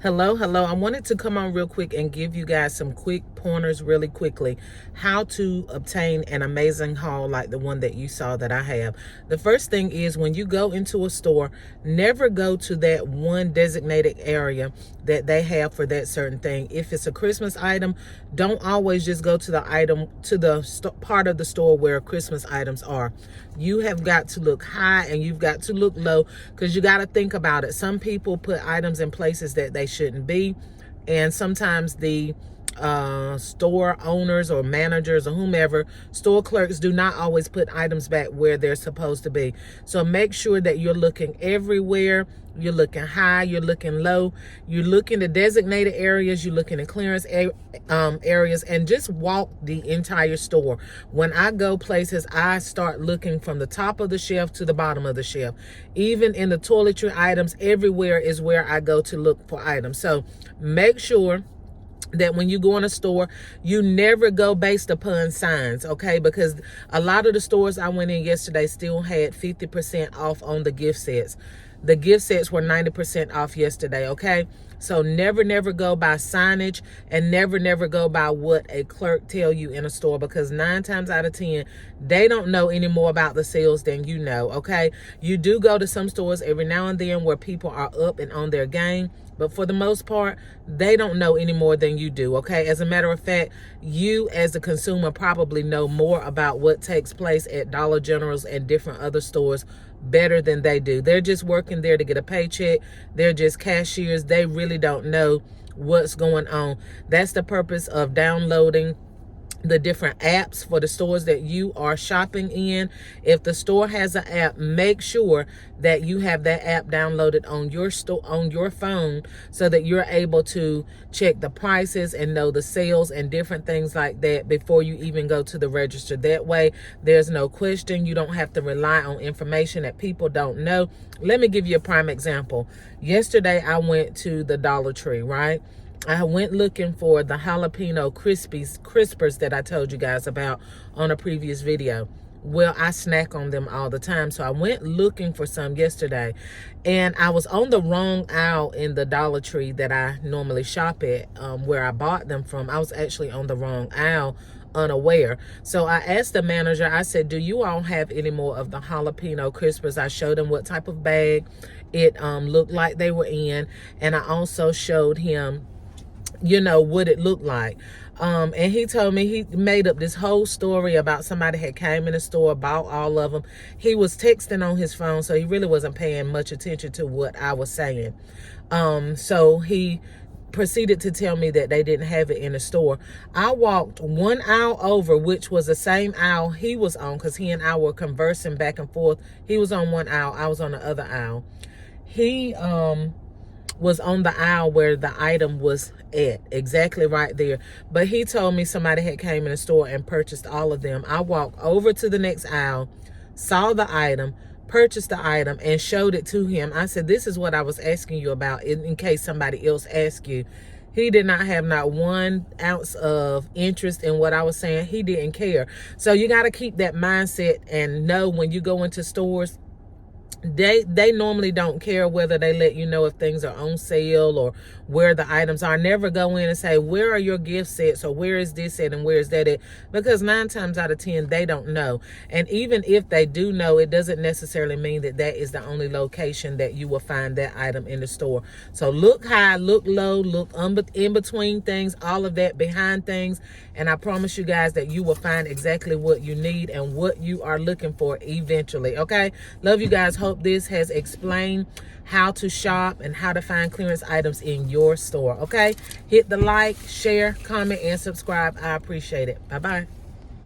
Hello. I wanted to come on real quick and give you guys some quick pointers really quickly how to obtain an amazing haul like the one that you saw that I have. The first thing is, when you go into a store, never go to that one designated area that they have for that certain thing. If it's a Christmas item, don't always just go to the item to the part of the store where Christmas items are. You have got to look high and you've got to look low, because you got to think about it. Some people put items in places that they shouldn't be, and sometimes the store owners or managers or whomever, store clerks, do not always put items back where they're supposed to be. So make sure that you're looking everywhere. You're looking high, you're looking low, you're looking at designated areas, you're looking at clearance areas, and just walk the entire store. When I go places, I start looking from the top of the shelf to the bottom of the shelf. Even in the toiletry items, everywhere is where I go to look for items. So make sure that when you go in a store, you never go based upon signs, okay? Because a lot of the stores I went in yesterday still had 50% off on the gift sets. The gift sets were 90% off yesterday, okay? So never go by signage, and never go by what a clerk tell you in a store, because 9 times out of 10, they don't know any more about the sales than you know, okay? You do go to some stores every now and then where people are up and on their game, but for the most part, they don't know any more than you do, okay? As a matter of fact, you as a consumer probably know more about what takes place at Dollar Generals and different other stores better than they do. They're just working there to get a paycheck. They're just cashiers. They really don't know what's going on. That's the purpose of downloading the different apps for the stores that you are shopping in. If the store has an app, make sure that you have that app downloaded on your store, on your phone, so that you're able to check the prices and know the sales and different things like that before you even go to the register. That way, there's no question. You don't have to rely on information that people don't know. Let me give you a prime example. Yesterday, I went to the Dollar Tree, right? I went looking for the jalapeno crispers that I told you guys about on a previous video. Well, I snack on them all the time. So I went looking for some yesterday, and I was on the wrong aisle in the Dollar Tree that I normally shop at, where I bought them from. I was actually on the wrong aisle, unaware. So I asked the manager, I said, do you all have any more of the jalapeno crispers? I showed him what type of bag it looked like they were in, and I also showed him, you know, what it looked like. And he told me he made up this whole story about somebody had came in the store, bought all of them. He was texting on his phone, so he really wasn't paying much attention to what I was saying. So he proceeded to tell me that they didn't have it in the store. I walked one aisle over, which was the same aisle he was on, because he and I were conversing back and forth. He was on one aisle, I was on the other aisle. He was on the aisle where the item was at, exactly right there. But he told me somebody had came in the store and purchased all of them. I walked over to the next aisle, saw the item, purchased the item, and showed it to him. I said, this is what I was asking you about, in case somebody else asked you. He did not have not 1 ounce of interest in what I was saying. He didn't care. So you got to keep that mindset and know when you go into stores, they normally don't care whether they let you know if things are on sale or where the items are. Never go in and say, where are your gift sets, or where is this at and where is that at, because 9 times out of 10 they don't know. And even if they do know, it doesn't necessarily mean that that is the only location that you will find that item in the store. So look high, look low, look in between things, all of that, behind things, and I promise you guys that you will find exactly what you need and what you are looking for eventually. Okay, love you guys. Hope this has explained how to shop and how to find clearance items in your store. Okay, hit the like, share, comment, and subscribe. I appreciate it. Bye bye.